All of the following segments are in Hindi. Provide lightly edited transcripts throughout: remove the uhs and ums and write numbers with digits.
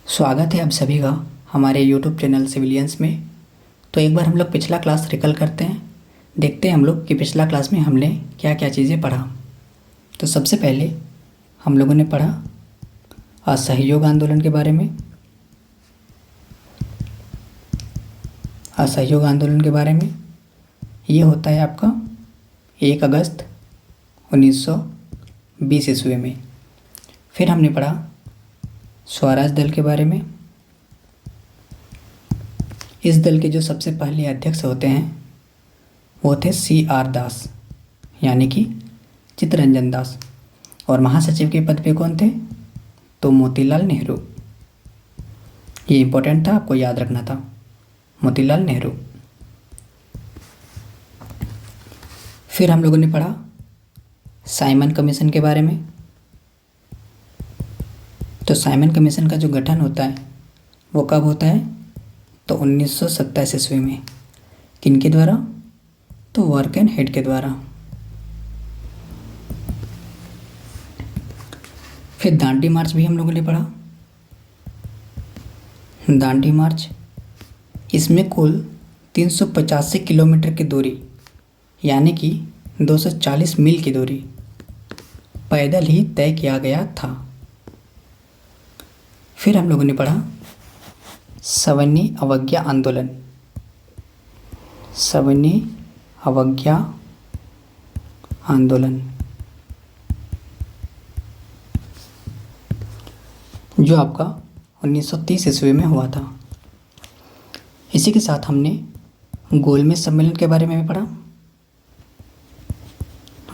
स्वागत है आप सभी का हमारे यूट्यूब चैनल सिविलियंस में। तो एक बार हम लोग पिछला क्लास रिकल करते हैं, देखते हैं हम लोग कि पिछला क्लास में हमने क्या क्या चीज़ें पढ़ा। तो सबसे पहले हम लोगों ने पढ़ा असहयोग आंदोलन के बारे में। असहयोग आंदोलन के बारे में ये होता है आपका 1 अगस्त 1920 ईस्वी में। फिर हमने पढ़ा स्वराज दल के बारे में। इस दल के जो सबसे पहले अध्यक्ष होते हैं वो थे CR दास, यानी कि चित्तरंजन दास। और महासचिव के पद पे कौन थे? तो मोतीलाल नेहरू। ये इम्पोर्टेंट था, आपको याद रखना था, मोतीलाल नेहरू। फिर हम लोगों ने पढ़ा साइमन कमीशन के बारे में। तो साइमन कमीशन का जो गठन होता है वो कब होता है? तो 1927 ईस्वी में। किनके द्वारा? तो वर्क एंड हेड के द्वारा। फिर दांडी मार्च भी हम लोगों ने पढ़ा। दांडी मार्च, इसमें कुल 385 किलोमीटर की दूरी, यानी कि 240 मील की दूरी पैदल ही तय किया गया था। फिर हम लोगों ने पढ़ा सवर्णी अवज्ञा आंदोलन। सवर्णी अवज्ञा आंदोलन जो आपका 1930 ईस्वी में हुआ था। इसी के साथ हमने गोलमेज सम्मेलन के बारे में भी पढ़ा।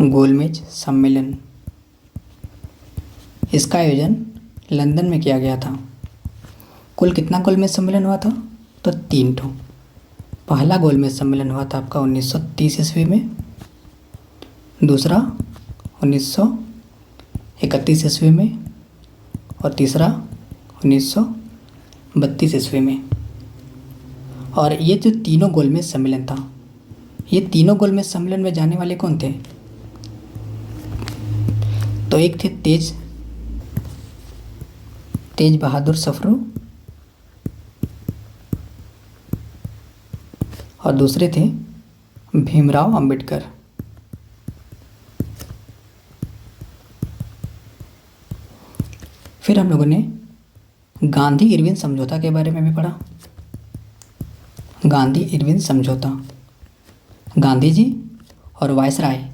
गोलमेज सम्मेलन, इसका आयोजन लंदन में किया गया था। कुल कितना गोलमेज सम्मेलन हुआ था? तो 3 ठो। पहला गोलमेज सम्मेलन हुआ था आपका 1930 ईस्वी में, दूसरा 1931 ईस्वी में, और तीसरा 1932 ईस्वी में। और ये जो तीनों गोलमेज सम्मेलन था, ये तीनों गोलमेज सम्मेलन में जाने वाले कौन थे? तो एक थे तेज बहादुर सप्रू, और दूसरे थे भीमराव अंबेडकर। फिर हम लोगों ने गांधी इरविन समझौता के बारे में भी पढ़ा। गांधी इरविन समझौता, गांधी जी और वायसराय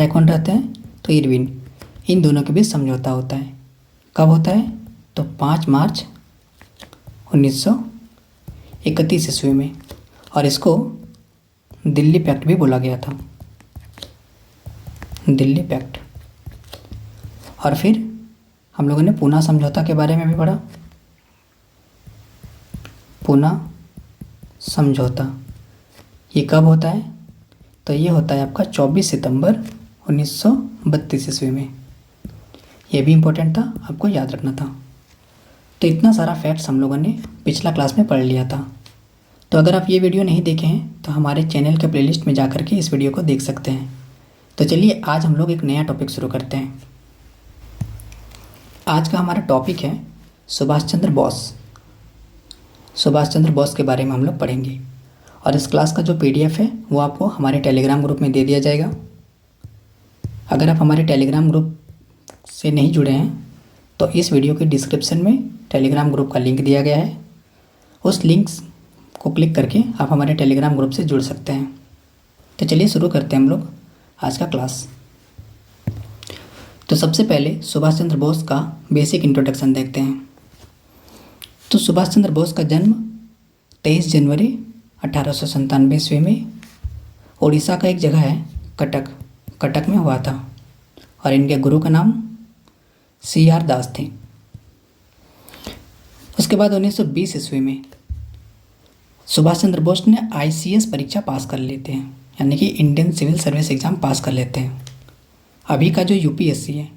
कौन रहते हैं? तो इरविन। इन दोनों के बीच समझौता होता है। कब होता है? तो 5 मार्च 1931 ईस्वी में। और इसको दिल्ली पैक्ट भी बोला गया था, दिल्ली पैक्ट। और फिर हम लोगों ने पूना समझौता के बारे में भी पढ़ा। पूना समझौता ये कब होता है? तो ये होता है आपका 24 सितंबर 1932 ईस्वी में। ये भी इम्पोर्टेंट था, आपको याद रखना था। तो इतना सारा फैक्ट्स हम लोगों ने पिछला क्लास में पढ़ लिया था। तो अगर आप ये वीडियो नहीं देखे हैं तो हमारे चैनल के प्लेलिस्ट में जाकर के इस वीडियो को देख सकते हैं। तो चलिए आज हम लोग एक नया टॉपिक शुरू करते हैं। आज का हमारा टॉपिक है सुभाष चंद्र बोस। सुभाष चंद्र बोस के बारे में हम लोग पढ़ेंगे। और इस क्लास का जो PDF है वो आपको हमारे टेलीग्राम ग्रुप में दे दिया जाएगा। अगर आप हमारे टेलीग्राम ग्रुप से नहीं जुड़े हैं तो इस वीडियो के डिस्क्रिप्शन में टेलीग्राम ग्रुप का लिंक दिया गया है। उस लिंक को क्लिक करके आप हमारे टेलीग्राम ग्रुप से जुड़ सकते हैं। तो चलिए शुरू करते हैं हम लोग आज का क्लास। तो सबसे पहले सुभाष चंद्र बोस का बेसिक इंट्रोडक्शन देखते हैं। तो सुभाष चंद्र बोस का जन्म 23 जनवरी 1897 ईस्वी में उड़ीसा का एक जगह है कटक में हुआ था। और इनके गुरु का नाम CR दास थे। उसके बाद 1920 ईस्वी में सुभाष चंद्र बोस ने ICS परीक्षा पास कर लेते हैं, यानी कि Indian civil service exam pass कर लेते हैं। अभी का जो UPSC है,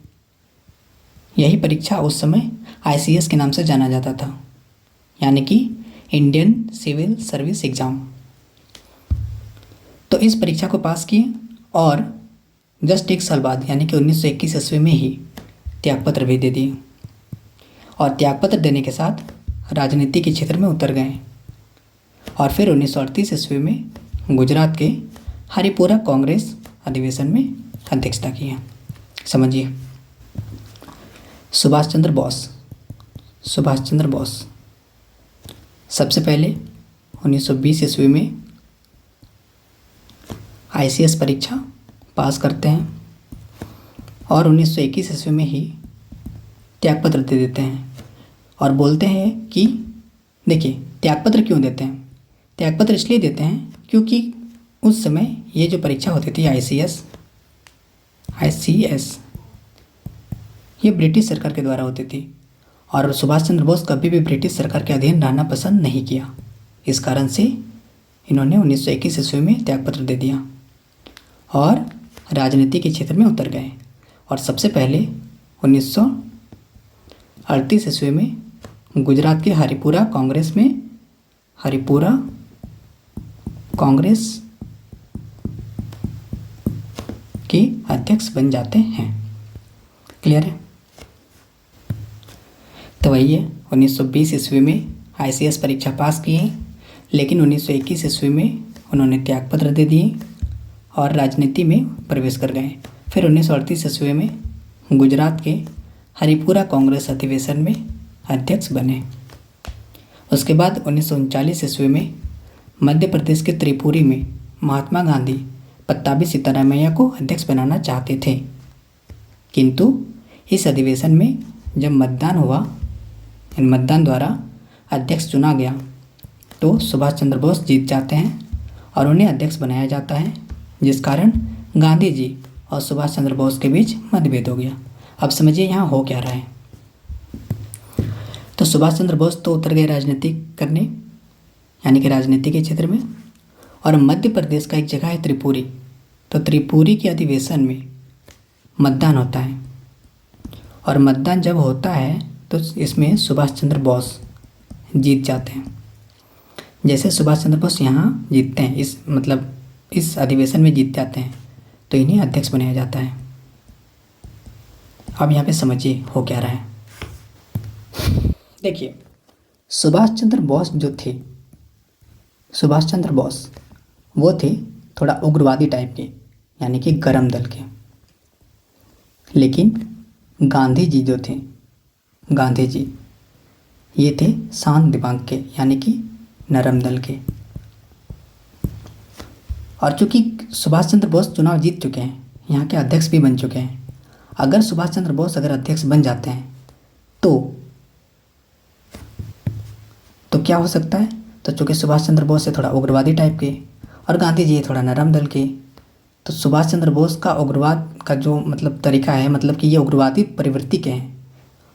यही परीक्षा उस समय ICS के नाम से जाना जाता था, यानी कि इंडियन सिविल सर्विस एग्ज़ाम। तो इस परीक्षा को पास किए और जस्ट 1 साल बाद यानी कि 1921 ईस्वी में ही त्यागपत्र भी दे दिए। और त्यागपत्र देने के साथ राजनीति के क्षेत्र में उतर गए और फिर 1938 ईस्वी में गुजरात के हरिपुरा कांग्रेस अधिवेशन में अध्यक्षता की है। समझिए, सुभाष चंद्र बोस। सुभाष चंद्र बोस सबसे पहले 1920 ईस्वी में ICS परीक्षा पास करते हैं और 1921 ईस्वी में ही त्यागपत्र दे देते हैं और बोलते हैं कि देखिए, त्यागपत्र क्यों देते हैं? त्यागपत्र इसलिए देते हैं क्योंकि उस समय ये जो परीक्षा होती थी ICS ये ब्रिटिश सरकार के द्वारा होती थी और सुभाष चंद्र बोस कभी भी ब्रिटिश सरकार के अधीन रहना पसंद नहीं किया। इस कारण से इन्होंने 1921 ईस्वी में त्यागपत्र दे दिया और राजनीति के क्षेत्र में उतर गए और सबसे पहले 1938 ईस्वी में गुजरात के हरिपुरा कांग्रेस के अध्यक्ष बन जाते हैं। क्लियर है? तो वही है, 1920 ईस्वी में ICS परीक्षा पास किए, लेकिन 1921 ईस्वी में उन्होंने त्यागपत्र दे दिए और राजनीति में प्रवेश कर गए। फिर 1938 ईस्वी में गुजरात के हरिपुरा कांग्रेस अधिवेशन में अध्यक्ष बने। उसके बाद 1939 ईस्वी में मध्य प्रदेश के त्रिपुरी में महात्मा गांधी पट्टाभी सिद्धारामैया को अध्यक्ष बनाना चाहते थे, किंतु इस अधिवेशन में जब मतदान हुआ, इन मतदान द्वारा अध्यक्ष चुना गया तो सुभाष चंद्र बोस जीत जाते हैं और उन्हें अध्यक्ष बनाया जाता है, जिस कारण गांधी जी और सुभाष चंद्र बोस के बीच मतभेद हो गया। अब समझिए यहाँ हो क्या रहा है। तो सुभाष चंद्र बोस तो उतर गए राजनीति करने, यानी कि राजनीति के क्षेत्र में, और मध्य प्रदेश का एक जगह है त्रिपुरी, तो त्रिपुरी के अधिवेशन में मतदान होता है और मतदान जब होता है तो इसमें सुभाष चंद्र बोस जीत जाते हैं। जैसे सुभाष चंद्र बोस यहाँ जीतते हैं, इस अधिवेशन में जीत जाते हैं, तो इन्हें अध्यक्ष बनाया जाता है। अब यहाँ पे समझिए हो क्या रहा है। देखिए, सुभाष चंद्र बोस जो थे, सुभाष चंद्र बोस वो थे थोड़ा उग्रवादी टाइप के, यानी कि गरम दल के। लेकिन गांधी जी जो थे, गांधी जी ये थे शांत दिमाग के, यानी कि नरम दल के। और चूंकि सुभाष चंद्र बोस चुनाव जीत चुके हैं, यहाँ के अध्यक्ष भी बन चुके हैं, अगर सुभाष चंद्र बोस अगर अध्यक्ष बन जाते हैं तो क्या हो सकता है? तो चूंकि सुभाष चंद्र बोस से थोड़ा उग्रवादी टाइप के और गांधी जी थोड़ा नरम दल के, तो सुभाष चंद्र बोस का उग्रवाद का जो तरीका है, कि ये उग्रवादी प्रवृत्ति के हैं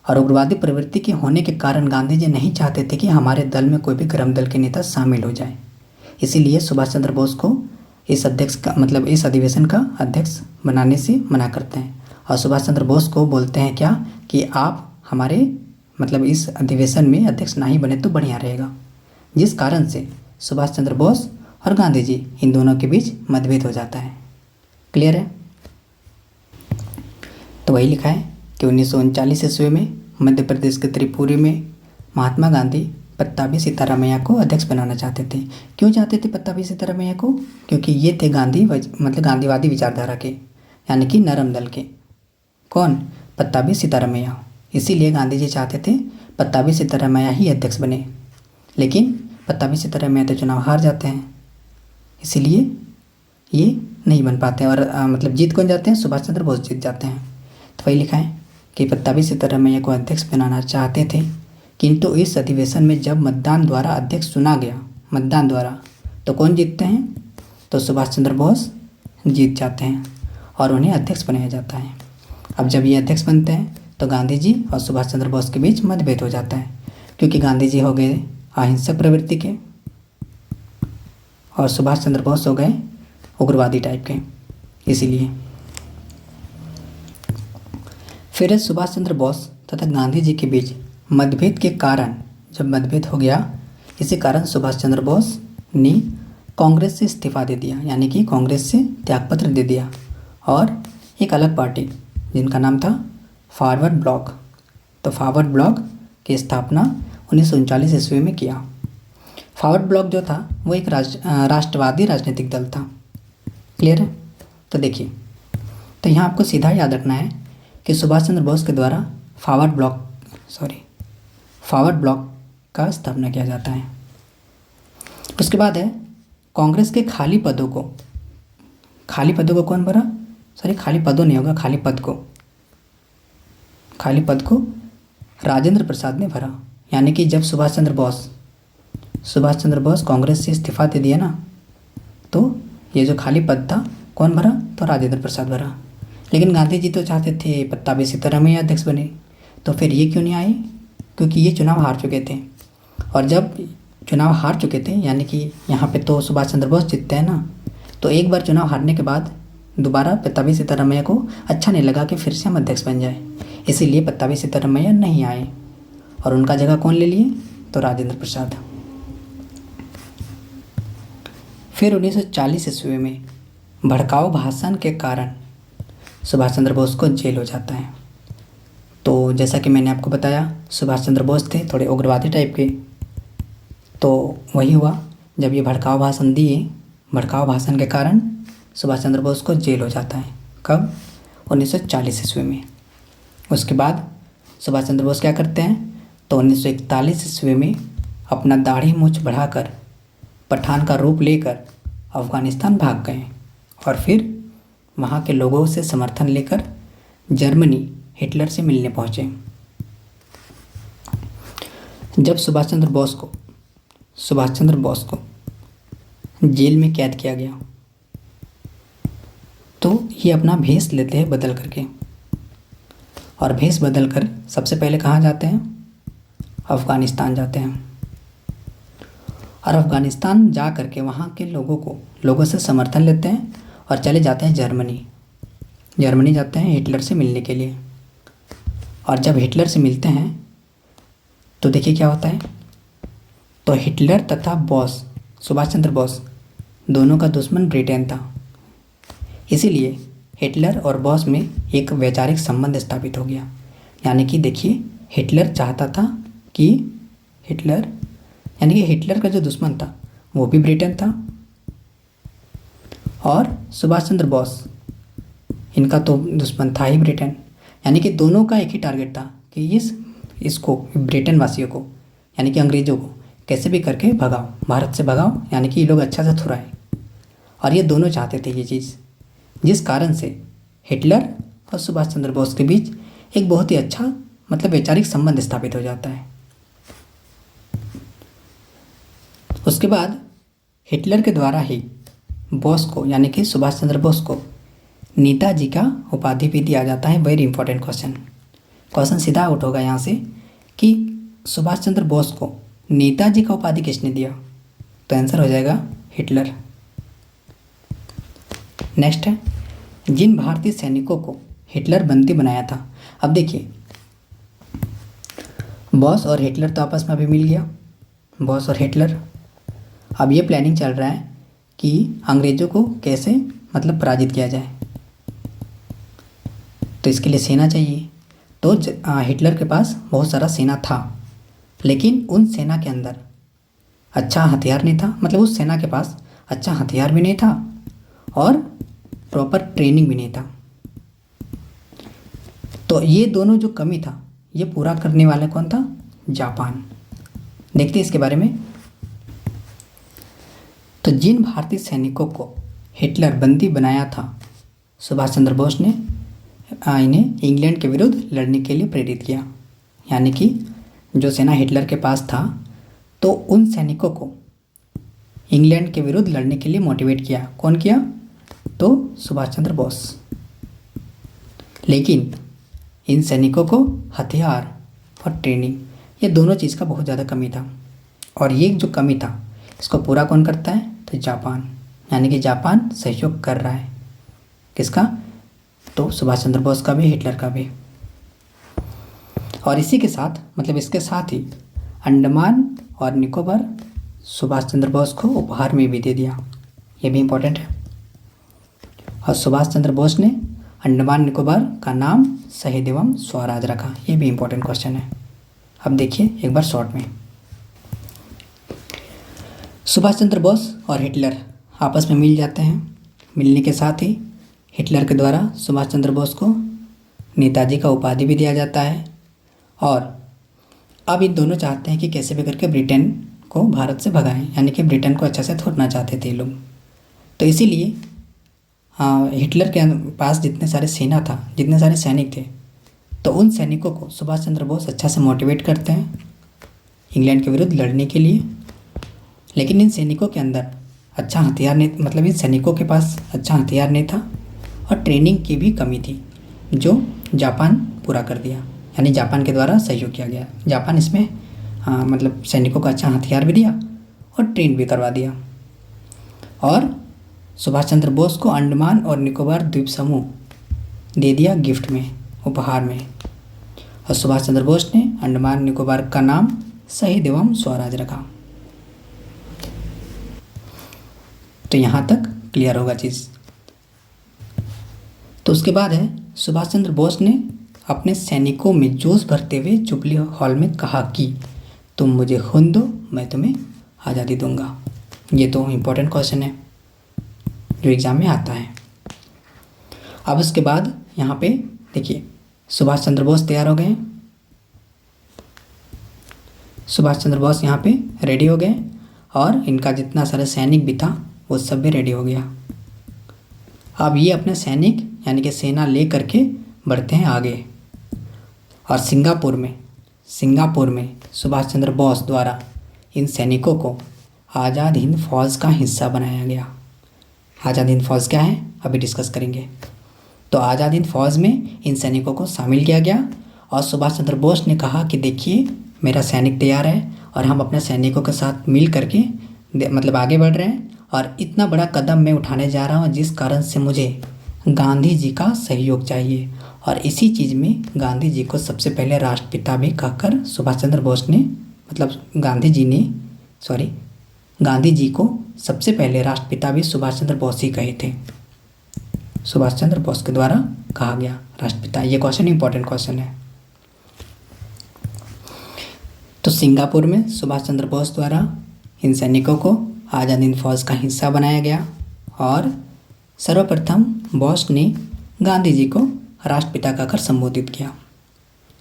और उग्रवादी प्रवृत्ति के होने के कारण गांधी जी नहीं चाहते थे कि हमारे दल में कोई भी गरम दल के नेता शामिल हो जाए। इसीलिए सुभाष चंद्र बोस को इस अधिवेशन का अध्यक्ष बनाने से मना करते हैं और सुभाष चंद्र बोस को बोलते हैं क्या कि आप हमारे इस अधिवेशन में अध्यक्ष नहीं बने तो बढ़िया रहेगा, जिस कारण से सुभाष चंद्र बोस और गांधी जी इन दोनों के बीच मतभेद हो जाता है। क्लियर है? तो वही लिखा है कि 1939 ईस्वी में मध्य प्रदेश के त्रिपुरी में महात्मा गांधी पट्टाभी सिद्धारामैया को अध्यक्ष बनाना चाहते थे। क्यों चाहते थे पट्टाभी सिद्धारामैया को? क्योंकि ये थे गांधीवादी विचारधारा के, यानी कि नरम दल के। कौन? पट्टाभी सिद्धारामैया। इसीलिए गांधी जी चाहते थे पट्टाभी सिद्धारामैया ही अध्यक्ष बने, लेकिन पट्टाभी सिद्धारामैया तो चुनाव हार जाते हैं, इसीलिए ये नहीं बन पाते हैं और जीत कौन जाते हैं? सुभाष चंद्र बोस जीत जाते हैं। तो वही लिखा है कि पट्टाभी सिद्धारामैया को अध्यक्ष बनाना चाहते थे, किंतु इस अधिवेशन में जब मतदान द्वारा अध्यक्ष चुना गया, मतदान द्वारा, तो कौन जीतते हैं? तो सुभाष चंद्र बोस जीत जाते हैं और उन्हें अध्यक्ष बनाया जाता है। अब जब ये अध्यक्ष बनते हैं तो गांधी जी और सुभाष चंद्र बोस के बीच मतभेद हो जाता है, क्योंकि गांधी जी हो गए अहिंसक प्रवृत्ति के और सुभाष चंद्र बोस हो गए उग्रवादी टाइप के। इसीलिए फिर सुभाष चंद्र बोस तथा गांधी जी के बीच मतभेद के कारण, जब मतभेद हो गया, इसी कारण सुभाष चंद्र बोस ने कांग्रेस से इस्तीफा दे दिया, यानी कि कांग्रेस से त्यागपत्र दे दिया और एक अलग पार्टी जिनका नाम था फॉरवर्ड ब्लॉक, तो फॉरवर्ड ब्लॉक की स्थापना 1939 ईस्वी में किया। फॉरवर्ड ब्लॉक जो था वो एक राष्ट्रवादी राजनीतिक दल था। क्लियर है? तो देखिए, तो यहाँ आपको सीधा याद रखना है कि सुभाष चंद्र बोस के द्वारा फॉरवर्ड ब्लॉक का स्थापना किया जाता है। उसके बाद है कांग्रेस के खाली पदों को कौन भरा? खाली पदों नहीं होगा, खाली पद को राजेंद्र प्रसाद ने भरा। यानी कि जब सुभाष चंद्र बोस कांग्रेस से इस्तीफा दे दिया ना, तो ये जो खाली पद था कौन भरा? तो राजेंद्र प्रसाद भरा। लेकिन गांधी जी तो चाहते थे पट्टाभी सिद्धारमैया अध्यक्ष बने, तो फिर ये क्यों नहीं आए? क्योंकि ये चुनाव हार चुके थे। और जब चुनाव हार चुके थे, यानी कि यहाँ पे तो सुभाष चंद्र बोस जीतते हैं ना, तो एक बार चुनाव हारने के बाद दोबारा पट्टाभी सिद्धारमैया को अच्छा नहीं लगा कि फिर से हम अध्यक्ष बन जाए, इसीलिए पट्टाभी सिद्धारमैया नहीं आए और उनका जगह कौन ले लिए? तो राजेंद्र प्रसाद। फिर 1940 ईस्वी में भड़काऊ भाषण के कारण सुभाष चंद्र बोस को जेल हो जाता है। तो जैसा कि मैंने आपको बताया, सुभाष चंद्र बोस थे थोड़े उग्रवादी टाइप के, तो वही हुआ जब ये भड़काऊ भाषण के कारण सुभाष चंद्र बोस को जेल हो जाता है। कब? 1940 ईस्वी में। उसके बाद सुभाष चंद्र बोस क्या करते हैं? तो 1941 ईस्वी में अपना दाढ़ी मूंछ बढ़ाकर पठान का रूप लेकर अफ़गानिस्तान भाग गए और फिर वहाँ के लोगों से समर्थन लेकर जर्मनी हिटलर से मिलने पहुँचे। जब सुभाष चंद्र बोस को जेल में कैद किया गया, तो ये अपना भेष लेते हैं बदल करके, और भेष बदल कर सबसे पहले कहाँ जाते हैं? अफ़गानिस्तान जाते हैं। और अफ़गानिस्तान जा कर के वहाँ के लोगों से समर्थन लेते हैं और चले जाते हैं जर्मनी जाते हैं हिटलर से मिलने के लिए। और जब हिटलर से मिलते हैं तो देखिए क्या होता है। तो हिटलर तथा सुभाष चंद्र बोस दोनों का दुश्मन ब्रिटेन था, इसीलिए हिटलर और बोस में एक वैचारिक संबंध स्थापित हो गया। यानी कि देखिए, हिटलर चाहता था कि हिटलर का जो दुश्मन था वो भी ब्रिटेन था, और सुभाष चंद्र बोस इनका तो दुश्मन था ही ब्रिटेन। यानी कि दोनों का एक ही टारगेट था कि इसको ब्रिटेन वासियों को, यानी कि अंग्रेज़ों को कैसे भी करके भगाओ, भारत से भगाओ, यानी कि ये लोग अच्छा से थुराए। और ये दोनों चाहते थे ये चीज़, जिस कारण से हिटलर और सुभाष चंद्र बोस के बीच एक बहुत ही अच्छा वैचारिक संबंध स्थापित हो जाता है। उसके बाद हिटलर के द्वारा ही बोस को, यानी कि सुभाष चंद्र बोस को नेताजी का उपाधि भी दिया जाता है। वेरी इंपॉर्टेंट क्वेश्चन सीधा आउट होगा यहाँ से कि सुभाष चंद्र बोस को नेताजी का उपाधि किसने दिया? तो आंसर हो जाएगा हिटलर। नेक्स्ट है, जिन भारतीय सैनिकों को हिटलर बंदी बनाया था। अब देखिए, बॉस और हिटलर तो आपस में अभी मिल गया, बॉस और हिटलर। अब ये प्लानिंग चल रहा है कि अंग्रेज़ों को कैसे पराजित किया जाए, तो इसके लिए सेना चाहिए। तो हिटलर के पास बहुत सारा सेना था, लेकिन उन सेना के अंदर अच्छा हथियार नहीं था। उस सेना के पास अच्छा हथियार भी नहीं था और प्रॉपर ट्रेनिंग भी नहीं था। तो ये दोनों जो कमी था, ये पूरा करने वाला कौन था? जापान। देखते हैं इसके बारे में। तो जिन भारतीय सैनिकों को हिटलर बंदी बनाया था, सुभाष चंद्र बोस ने इन्हें इंग्लैंड के विरुद्ध लड़ने के लिए प्रेरित किया। यानी कि जो सेना हिटलर के पास था, तो उन सैनिकों को इंग्लैंड के विरुद्ध लड़ने के लिए मोटिवेट किया। कौन किया? तो सुभाष चंद्र बोस। लेकिन इन सैनिकों को हथियार और ट्रेनिंग, ये दोनों चीज़ का बहुत ज़्यादा कमी था। और ये जो कमी था, इसको पूरा कौन करता है? तो जापान। यानी कि जापान सहयोग कर रहा है। किसका? तो सुभाष चंद्र बोस का भी, हिटलर का भी। और इसी के साथ इसके साथ ही अंडमान और निकोबार सुभाष चंद्र बोस को उपहार में भी दे दिया। ये भी इम्पोर्टेंट है। और सुभाष चंद्र बोस ने अंडमान निकोबार का नाम शहीद एवं स्वराज रखा। ये भी इम्पोर्टेंट क्वेश्चन है। अब देखिए एक बार शॉर्ट में। सुभाष चंद्र बोस और हिटलर आपस में मिल जाते हैं। मिलने के साथ ही हिटलर के द्वारा सुभाष चंद्र बोस को नेताजी का उपाधि भी दिया जाता है। और अब इन दोनों चाहते हैं कि कैसे भी करके ब्रिटेन को भारत से भगाएं, यानी कि ब्रिटेन को अच्छा से छोड़ना चाहते थे लोग। तो इसीलिए हिटलर के पास जितने सारे सेना था, जितने सारे सैनिक थे, तो उन सैनिकों को सुभाष चंद्र बोस अच्छा से मोटिवेट करते हैं इंग्लैंड के विरुद्ध लड़ने के लिए। लेकिन इन सैनिकों के अंदर अच्छा हथियार नहीं, मतलब इन सैनिकों के पास अच्छा हथियार नहीं था और ट्रेनिंग की भी कमी थी, जो जापान पूरा कर दिया, यानी जापान के द्वारा सहयोग किया गया। जापान इसमें मतलब सैनिकों को अच्छा हथियार भी दिया और ट्रेन भी करवा दिया। और सुभाष चंद्र बोस को अंडमान और निकोबार द्वीप समूह दे दिया गिफ्ट में, उपहार में। और सुभाष चंद्र बोस ने अंडमान निकोबार का नाम शहीद एवं स्वराज रखा। तो यहाँ तक क्लियर होगा चीज़। तो उसके बाद है सुभाष चंद्र बोस ने अपने सैनिकों में जोश भरते हुए जुबली हॉल में कहा कि तुम मुझे खून दो, मैं तुम्हें आज़ादी दूंगा। ये तो इम्पोर्टेंट क्वेश्चन है जो एग्ज़ाम में आता है। अब उसके बाद यहाँ पे देखिए सुभाष चंद्र बोस तैयार हो गए। सुभाष चंद्र बोस यहाँ पे रेडी हो गए और इनका जितना सारा सैनिक भी था वो सब भी रेडी हो गया। अब ये अपने सैनिक यानी कि सेना ले करके बढ़ते हैं आगे। और सिंगापुर में सुभाष चंद्र बोस द्वारा इन सैनिकों को आज़ाद हिंद फौज का हिस्सा बनाया गया। आज़ाद हिंद फौज क्या है अभी डिस्कस करेंगे। तो आज़ाद हिंद फौज में इन सैनिकों को शामिल किया गया और सुभाष चंद्र बोस ने कहा कि देखिए मेरा सैनिक तैयार है और हम अपने सैनिकों के साथ मिल करके मतलब आगे बढ़ रहे हैं और इतना बड़ा कदम मैं उठाने जा रहा हूँ जिस कारण से मुझे गांधी जी का सहयोग चाहिए। और इसी चीज़ में गांधी जी को सबसे पहले राष्ट्रपिता भी कहकर सुभाष चंद्र बोस ने मतलब गांधी जी को सबसे पहले राष्ट्रपिता भी सुभाष चंद्र बोस ही कहे थे। सुभाष चंद्र बोस के द्वारा कहा गया राष्ट्रपिता। ये क्वेश्चन इंपॉर्टेंट क्वेश्चन है। तो सिंगापुर में सुभाष चंद्र बोस द्वारा इन सैनिकों को आज़ाद हिंद फौज का हिस्सा बनाया गया और सर्वप्रथम बोस ने गांधी जी को राष्ट्रपिता कहकर संबोधित किया।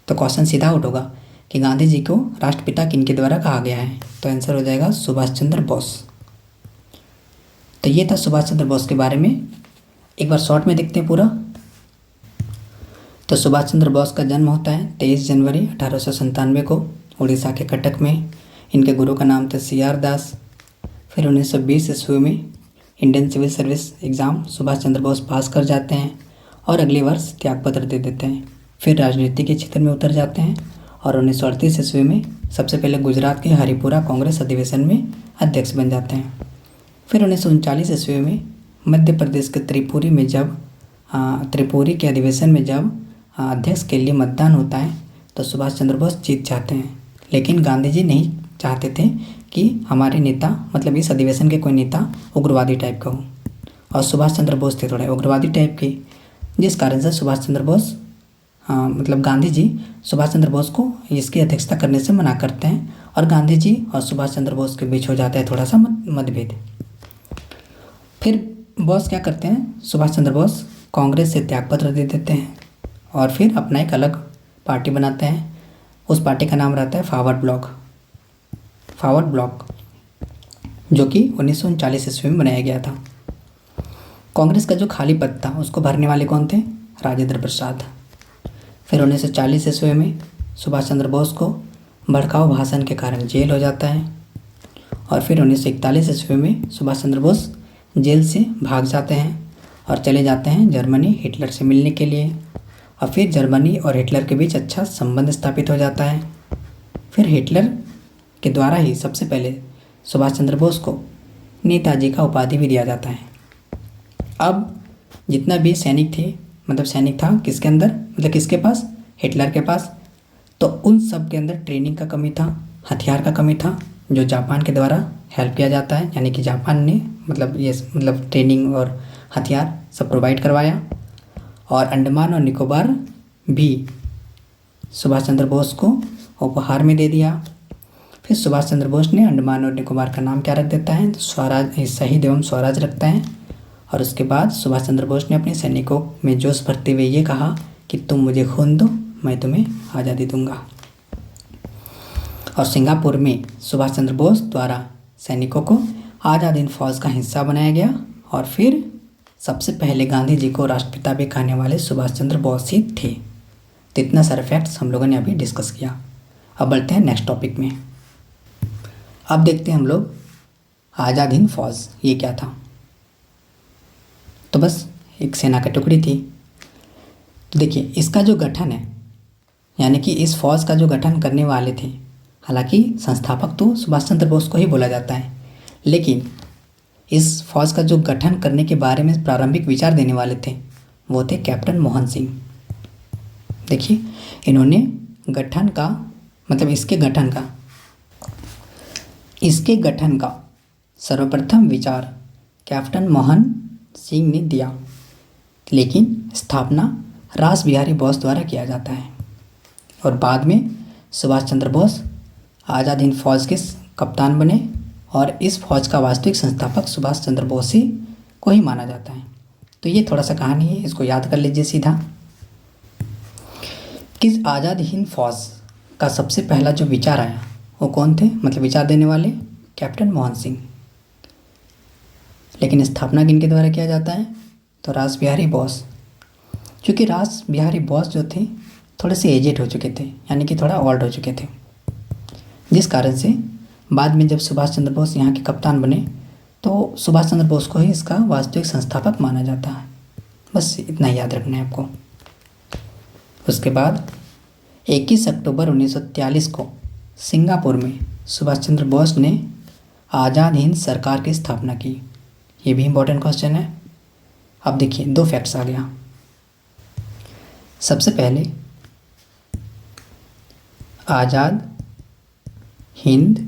तो क्वेश्चन सीधा आउट होगा कि गांधी जी को राष्ट्रपिता किनके द्वारा कहा गया है, तो आंसर हो जाएगा सुभाष चंद्र बोस। तो ये था सुभाष चंद्र बोस के बारे में। एक बार शॉर्ट में देखते हैं पूरा। तो सुभाष चंद्र बोस का जन्म होता है 23 जनवरी 1897 को उड़ीसा के कटक में। इनके गुरु का नाम था CR दास। फिर 1920 ईस्वी में Indian civil service exam Subhash Chandra Bose pass कर जाते हैं और अगले वर्ष त्यागपत्र दे देते हैं। फिर राजनीति के क्षेत्र में उतर जाते हैं और 1938 ईस्वी में सबसे पहले गुजरात के हरिपुरा कांग्रेस अधिवेशन में अध्यक्ष बन जाते हैं। फिर 1939 ईस्वी में मध्य प्रदेश के त्रिपुरी के अधिवेशन में जब अध्यक्ष के लिए मतदान होता है तो सुभाष चंद्र बोस जीत जाते हैं। लेकिन गांधी जी नहीं चाहते थे कि हमारे नेता मतलब इस अधिवेशन के कोई नेता उग्रवादी टाइप का हो, और सुभाष चंद्र बोस थे थोड़ा उग्रवादी टाइप के, जिस कारण से सुभाष चंद्र बोस मतलब गांधी जी सुभाष चंद्र बोस को इसकी अध्यक्षता करने से मना करते हैं और गांधी जी और सुभाष चंद्र बोस के बीच हो जाता है थोड़ा सा मतभेद। फिर बोस क्या करते हैं, सुभाष चंद्र बोस कांग्रेस से त्यागपत्र दे देते हैं और फिर अपना एक अलग पार्टी बनाते हैं। उस पार्टी का नाम रहता है फॉरवर्ड ब्लॉक, जो कि 1939 ईस्वी में बनाया गया था। कांग्रेस का जो खाली पद था उसको भरने वाले कौन थे, राजेंद्र प्रसाद। फिर 1940 ईस्वी में सुभाष चंद्र बोस को भड़काऊ भाषण के कारण जेल हो जाता है और फिर 1941 ईस्वी में सुभाष चंद्र बोस जेल से भाग जाते हैं और चले जाते हैं जर्मनी हिटलर से मिलने के लिए। और फिर जर्मनी और हिटलर के बीच अच्छा संबंध स्थापित हो जाता है। फिर हिटलर के द्वारा ही सबसे पहले सुभाष चंद्र बोस को नेताजी का उपाधि भी दिया जाता है। अब जितना भी सैनिक था किसके अंदर, मतलब किसके पास, हिटलर के पास। तो उन सब के अंदर ट्रेनिंग का कमी था, हथियार का कमी था, जो जापान के द्वारा हेल्प किया जाता है, यानी कि जापान ने मतलब ट्रेनिंग और हथियार सब प्रोवाइड करवाया। और अंडमान और निकोबार भी सुभाष चंद्र बोस को उपहार में दे दिया। फिर सुभाष चंद्र बोस ने अंडमान और निकोबार का नाम क्या रख देता है, तो स्वराज, शहीद एवं स्वराज रखता है। और उसके बाद सुभाष चंद्र बोस ने अपने सैनिकों में जोश भरते हुए ये कहा कि तुम मुझे खून दो, मैं तुम्हें आज़ादी दूंगा। और सिंगापुर में सुभाष चंद्र बोस द्वारा सैनिकों को आज़ाद हिंद फौज का हिस्सा बनाया गया। और फिर सबसे पहले गांधी जी को राष्ट्रपिता भी कहने वाले सुभाष चंद्र बोस ही थे। तो इतना सारे फैक्ट्स हम लोगों ने अभी डिस्कस किया। अब बढ़ते हैं नेक्स्ट टॉपिक में। अब देखते हैं हम लोग आज़ाद हिंद फौज ये क्या था। तो बस एक सेना की टुकड़ी थी। तो देखिए इसका जो गठन है, यानी कि इस फौज का जो गठन करने वाले थे, हालांकि संस्थापक तो सुभाष चंद्र बोस को ही बोला जाता है, लेकिन इस फौज का जो गठन करने के बारे में प्रारंभिक विचार देने वाले थे वो थे कैप्टन मोहन सिंह। देखिए इन्होंने गठन का मतलब इसके गठन का सर्वप्रथम विचार कैप्टन मोहन सिंह ने दिया, लेकिन स्थापना रास बिहारी बोस द्वारा किया जाता है। और बाद में सुभाष चंद्र बोस आज़ाद हिंद फौज के कप्तान बने और इस फौज का वास्तविक संस्थापक सुभाष चंद्र बोस ही को ही माना जाता है। तो ये थोड़ा सा कहानी है, इसको याद कर लीजिए सीधा। किस आज़ाद हिंद फौज का सबसे पहला जो विचार आया वो कौन थे, मतलब विचार देने वाले कैप्टन मोहन सिंह। लेकिन स्थापना किनके द्वारा किया जाता है, तो रास बिहारी बोस। क्योंकि रास बिहारी बोस जो थे थोड़े से एजेड हो चुके थे, यानी कि थोड़ा ओल्ड हो चुके थे, जिस कारण से बाद में जब सुभाष चंद्र बोस यहाँ के कप्तान बने तो सुभाष चंद्र बोस को ही इसका वास्तविक संस्थापक माना जाता है। बस इतना याद रखना है आपको। उसके बाद 21 अक्टूबर 1943 को सिंगापुर में सुभाष चंद्र बोस ने आज़ाद हिंद सरकार की स्थापना की। ये भी इम्पोर्टेंट क्वेश्चन है। अब देखिए दो फैक्ट्स आ गया। सबसे पहले आज़ाद हिंद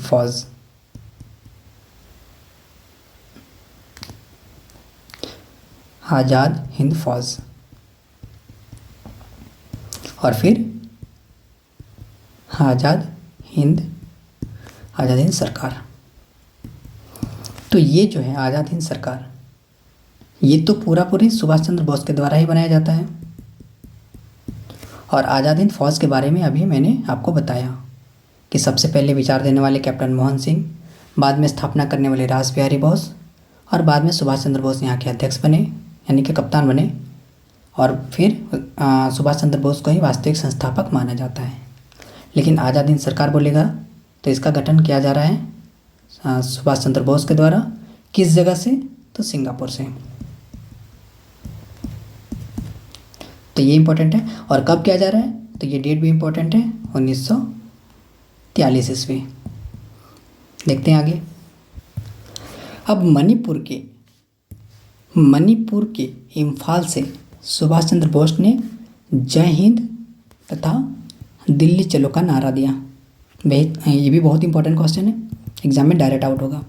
फौज आज़ाद हिंद फौज और फिर आज़ाद हिंद सरकार। तो ये जो है आज़ाद हिंद सरकार, ये तो पूरे सुभाष चंद्र बोस के द्वारा ही बनाया जाता है। और आज़ाद हिंद फौज के बारे में अभी मैंने आपको बताया कि सबसे पहले विचार देने वाले कैप्टन मोहन सिंह, बाद में स्थापना करने वाले रास बिहारी बोस, और बाद में सुभाष चंद्र बोस यहाँ के अध्यक्ष बने, यानी कि कप्तान बने। और फिर सुभाष चंद्र बोस को ही वास्तविक संस्थापक माना जाता है। लेकिन आज़ाद हिंद सरकार बोलेगा तो इसका गठन किया जा रहा है सुभाष चंद्र बोस के द्वारा। किस जगह से, तो सिंगापुर से। तो ये इम्पोर्टेंट है। और कब किया जा रहा है, तो ये डेट भी इम्पोर्टेंट है, 1943 ईस्वी। देखते हैं आगे। अब मणिपुर के इम्फाल से सुभाष चंद्र बोस ने जय हिंद तथा दिल्ली चलो का नारा दिया। ये भी बहुत इंपॉर्टेंट क्वेश्चन है, एग्जाम में डायरेक्ट आउट होगा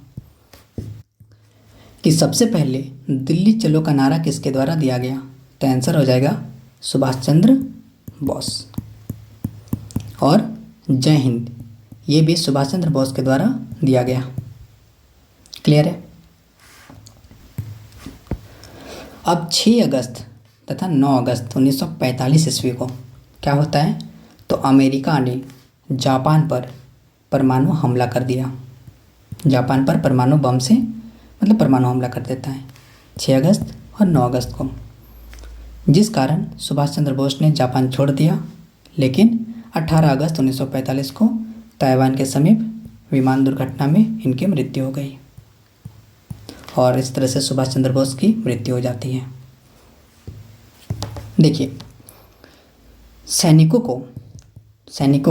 कि सबसे पहले दिल्ली चलो का नारा किसके द्वारा दिया गया, तो आंसर हो जाएगा सुभाष चंद्र बोस। और जय हिंद ये भी सुभाष चंद्र बोस के द्वारा दिया गया। क्लियर है। अब 6 अगस्त तथा 9 अगस्त 1945 ईस्वी को क्या होता है, तो अमेरिका ने जापान पर परमाणु हमला कर दिया। जापान पर परमाणु बम से मतलब परमाणु हमला कर देता है 6 अगस्त और 9 अगस्त को, जिस कारण सुभाष चंद्र बोस ने जापान छोड़ दिया। लेकिन 18 अगस्त 1945 को ताइवान के समीप विमान दुर्घटना में इनकी मृत्यु हो गई और इस तरह से सुभाष चंद्र बोस की मृत्यु हो जाती है। देखिए सैनिकों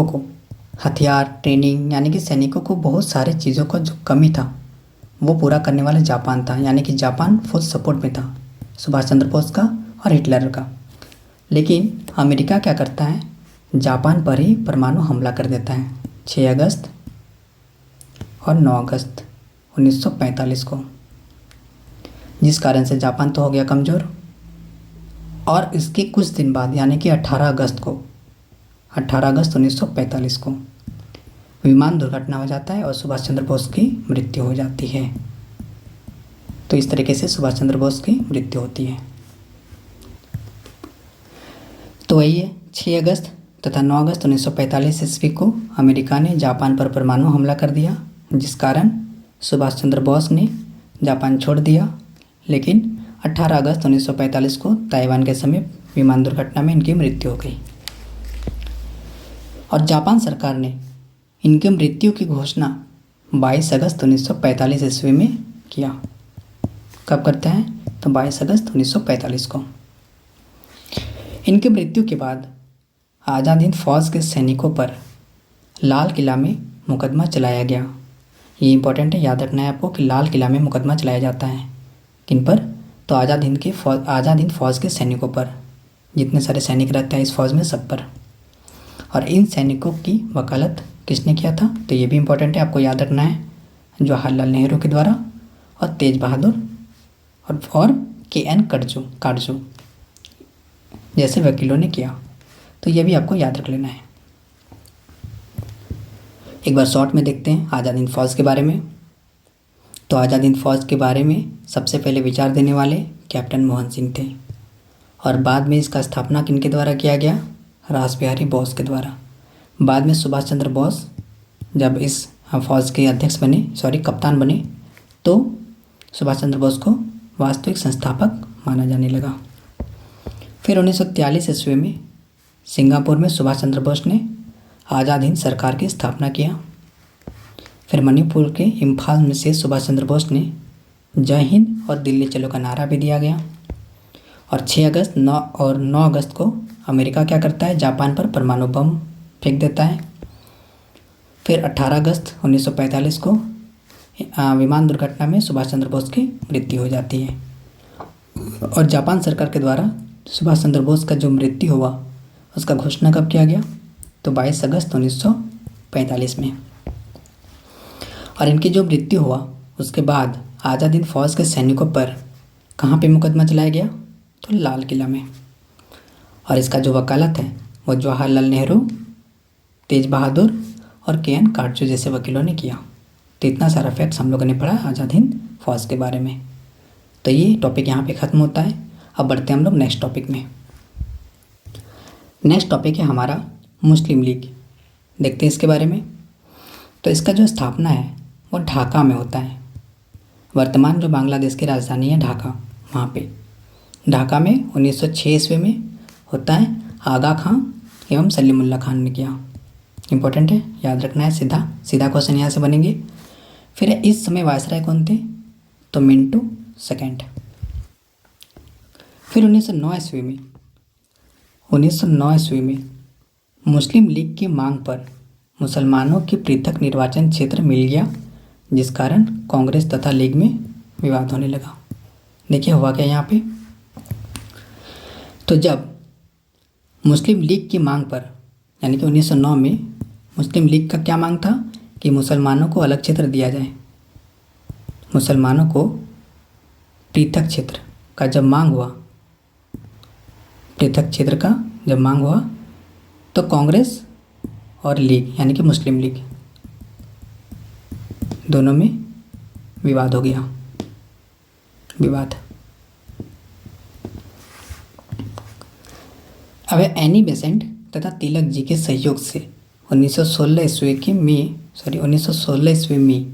को हथियार, ट्रेनिंग, यानी कि सैनिकों को बहुत सारे चीज़ों का जो कमी था वो पूरा करने वाला जापान था। यानी कि जापान फुल सपोर्ट में था सुभाष चंद्र बोस का और हिटलर का। लेकिन अमेरिका क्या करता है, जापान पर ही परमाणु हमला कर देता है 6 अगस्त और 9 अगस्त 1945 को, जिस कारण से जापान तो हो गया कमज़ोर। और इसके कुछ दिन बाद यानी कि 18 अगस्त को 18 अगस्त 1945 को विमान दुर्घटना हो जाता है और सुभाष चंद्र बोस की मृत्यु हो जाती है। तो इस तरीके से सुभाष चंद्र बोस की मृत्यु होती है। तो वही है 6 अगस्त तथा 9 अगस्त 1945 ईस्वी को अमेरिका ने जापान पर परमाणु हमला कर दिया, जिस कारण सुभाष चंद्र बोस ने जापान छोड़ दिया। लेकिन 18 अगस्त 1945 को ताइवान के समीप विमान दुर्घटना में इनकी मृत्यु हो गई और जापान सरकार ने इनकी मृत्यु की घोषणा 22 अगस्त 1945 ईस्वी में किया। कब करते हैं? तो 22 अगस्त 1945 को। इनकी मृत्यु के बाद आज़ाद हिंद फौज के सैनिकों पर लाल किला में मुकदमा चलाया गया। ये इंपॉर्टेंट है, याद रखना है आपको कि लाल किला में मुकदमा चलाया जाता है। किन पर? तो आज़ाद हिंद फौज के सैनिकों पर, जितने सारे सैनिक रहते हैं इस फौज में सब पर। और इन सैनिकों की वकालत किसने किया था? तो ये भी इंपॉर्टेंट है, आपको याद रखना है, जवाहरलाल नेहरू के द्वारा और तेज बहादुर और के.एन. काटजू जैसे वकीलों ने किया। तो ये भी आपको याद रख लेना है। एक बार शॉर्ट में देखते हैं आज़ाद हिंद फौज के बारे में। तो आज़ाद हिंद फौज के बारे में सबसे पहले विचार देने वाले कैप्टन मोहन सिंह थे और बाद में इसका स्थापना किनके द्वारा किया गया? रासबिहारी बोस के द्वारा। बाद में सुभाष चंद्र बोस जब इस फौज के कप्तान बने तो सुभाष चंद्र बोस को वास्तविक संस्थापक माना जाने लगा। फिर 1943 ईस्वी में सिंगापुर में सुभाष चंद्र बोस ने आज़ाद हिंद सरकार की स्थापना किया। फिर मणिपुर के इम्फाल में से सुभाष चंद्र बोस ने जय हिंद और दिल्ली चलो का नारा भी दिया गया। और 6 अगस्त 9 अगस्त को अमेरिका क्या करता है? जापान पर परमाणु बम फेंक देता है। फिर 18 अगस्त 1945 को विमान दुर्घटना में सुभाष चंद्र बोस की मृत्यु हो जाती है। और जापान सरकार के द्वारा सुभाष चंद्र बोस का जो मृत्यु हुआ उसका घोषणा कब किया गया? तो 22 अगस्त 1945 में। और इनकी जो मृत्यु हुआ उसके बाद आज़ाद हिंद फौज के सैनिकों पर कहाँ पे मुकदमा चलाया गया? तो लाल किला में। और इसका जो वकालत है वो जवाहरलाल नेहरू, तेज बहादुर और के.एन. काटजू जैसे वकीलों ने किया। तो इतना सारा फैक्ट्स हम लोगों ने पढ़ा आज़ाद हिंद फौज के बारे में। तो ये टॉपिक यहाँ पे ख़त्म होता है। अब बढ़ते हैं हम लोग नेक्स्ट टॉपिक में। नेक्स्ट टॉपिक है हमारा मुस्लिम लीग। देखते हैं इसके बारे में। तो इसका जो स्थापना है वो ढाका में होता है। वर्तमान जो बांग्लादेश की राजधानी है ढाका, वहाँ पे ढाका में 1906 ईस्वी में होता है। आगा खां एवं सलीमुल्लाह खान ने किया। इंपॉर्टेंट है, याद रखना है। सीधा क्वेश्चन यहाँ से बनेंगे। फिर इस समय वायसराय कौन थे? तो मिंटू सेकेंड। फिर 1909 ईस्वी में मुस्लिम लीग की मांग पर मुसलमानों की पृथक निर्वाचन क्षेत्र मिल गया, जिस कारण कांग्रेस तथा लीग में विवाद होने लगा। देखिए हुआ क्या यहाँ पे। तो जब मुस्लिम लीग की मांग पर, यानी कि 1909 में मुस्लिम लीग का क्या मांग था कि मुसलमानों को अलग क्षेत्र दिया जाए। मुसलमानों को पृथक क्षेत्र का जब मांग हुआ, पृथक क्षेत्र का जब मांग हुआ तो कांग्रेस और लीग यानी कि मुस्लिम लीग दोनों में विवाद हो गया। अब एनी बेसेंट तथा तिलक जी के सहयोग से 1916 ईस्वी में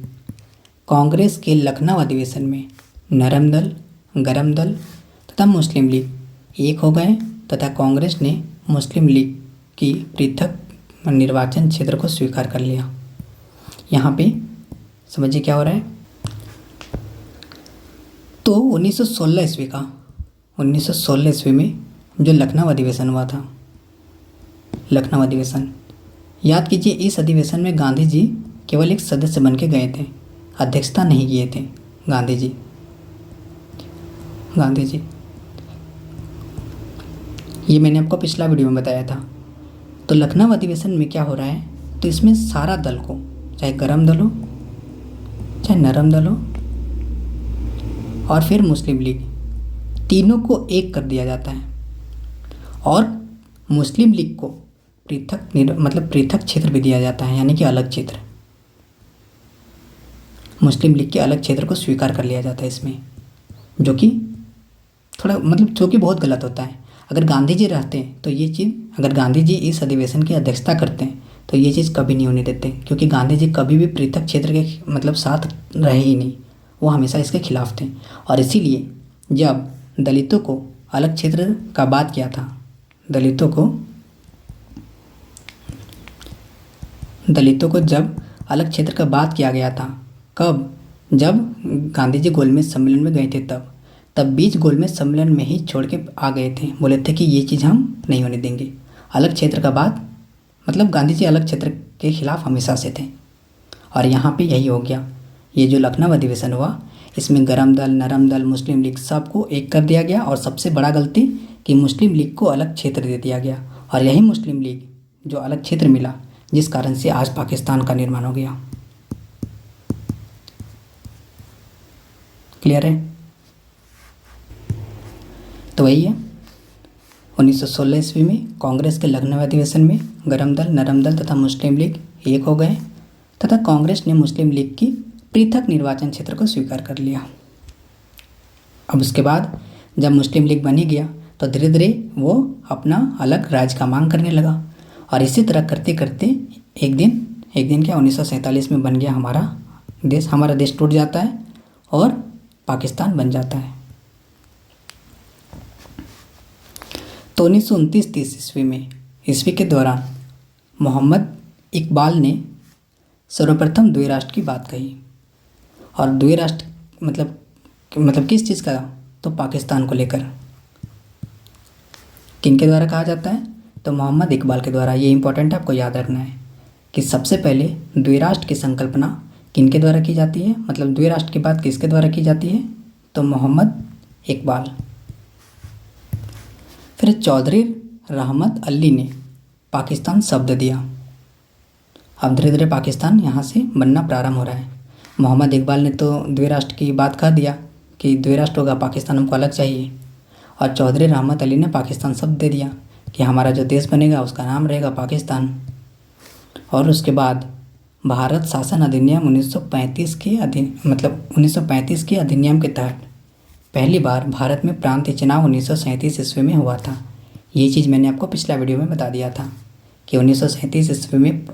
कांग्रेस के लखनऊ अधिवेशन में नरम दल, गरम दल तथा मुस्लिम लीग एक हो गए तथा कांग्रेस ने मुस्लिम लीग की पृथक निर्वाचन क्षेत्र को स्वीकार कर लिया। यहाँ पे समझिए क्या हो रहा है। तो 1916 ईस्वी में जो लखनऊ अधिवेशन हुआ था, लखनऊ अधिवेशन, याद कीजिए इस अधिवेशन में गांधी जी केवल एक सदस्य बन के गए थे, अध्यक्षता नहीं किए थे गांधी जी। ये मैंने आपको पिछला वीडियो में बताया था। तो लखनऊ अधिवेशन में क्या हो रहा है, तो इसमें सारा दल को, चाहे गरम दल हो चाहे नरम दल हो और फिर मुस्लिम लीग, तीनों को एक कर दिया जाता है और मुस्लिम लीग को पृथक क्षेत्र भी दिया जाता है, यानी कि अलग क्षेत्र। मुस्लिम लीग के अलग क्षेत्र को स्वीकार कर लिया जाता है इसमें, जो कि जो कि बहुत गलत होता है। अगर गांधी जी रहते हैं तो ये चीज़, अगर गांधी जी इस अधिवेशन की अध्यक्षता करते हैं तो ये चीज़ कभी नहीं होने देते, क्योंकि गांधी जी कभी भी पृथक क्षेत्र के साथ रहे ही नहीं, वो हमेशा इसके खिलाफ थे। और इसीलिए जब दलितों को अलग क्षेत्र का बात किया था, दलितों को जब अलग क्षेत्र का बात किया गया था, कब? जब गांधी जी गोलमेज सम्मेलन में गए थे, तब बीच गोलमेज सम्मेलन में ही छोड़ के आ गए थे, बोले थे कि ये चीज़ हम नहीं होने देंगे। अलग क्षेत्र का बात गांधी जी अलग क्षेत्र के खिलाफ हमेशा से थे, और यहाँ पे यही हो गया। ये जो लखनऊ अधिवेशन हुआ, इसमें गरम दल, नरम दल, मुस्लिम लीग सबको एक कर दिया गया, और सबसे बड़ा गलती कि मुस्लिम लीग को अलग क्षेत्र दे दिया गया, और यही मुस्लिम लीग जो अलग क्षेत्र मिला, जिस कारण से आज पाकिस्तान का निर्माण हो गया। क्लियर है? तो वही है, 1916 ईस्वी में कांग्रेस के लखनऊ अधिवेशन में गरम दल, नरम दल तथा मुस्लिम लीग एक हो गए, तथा कांग्रेस ने मुस्लिम लीग की पृथक निर्वाचन क्षेत्र को स्वीकार कर लिया। अब उसके बाद जब मुस्लिम लीग बनी गया तो धीरे धीरे वो अपना अलग राज्य का मांग करने लगा, और इसी तरह करते करते एक दिन क्या 1947 में बन गया हमारा देश टूट जाता है और पाकिस्तान बन जाता है। तो 1929-30 ईस्वी के दौरान मोहम्मद इकबाल ने सर्वप्रथम द्विराष्ट्र की बात कही, और द्विराष्ट्र किस चीज़ का? तो पाकिस्तान को लेकर। किनके द्वारा कहा जाता है? तो मोहम्मद इकबाल के द्वारा। ये इंपॉर्टेंट है, आपको याद रखना है कि सबसे पहले द्विराष्ट्र की संकल्पना किनके द्वारा की जाती है, द्विराष्ट्र की बात किसके द्वारा की जाती है? तो मोहम्मद इकबाल। फिर चौधरी रहमत अली ने पाकिस्तान शब्द दिया। अब धीरे धीरे पाकिस्तान यहाँ से बनना प्रारंभ हो रहा है। मोहम्मद इकबाल ने तो द्विराष्ट्र की बात कह दिया कि द्विराष्ट्र होगा, पाकिस्तान हमको अलग चाहिए, और चौधरी रहमत अली ने पाकिस्तान शब्द दे दिया कि हमारा जो देश बनेगा उसका नाम रहेगा पाकिस्तान। और उसके बाद भारत शासन अधिनियम 1935 के अधिनियम के तहत पहली बार भारत में प्रांतीय चुनाव 1937 ईस्वी में हुआ था। ये चीज़ मैंने आपको पिछला वीडियो में बता दिया था कि 1937 ईस्वी में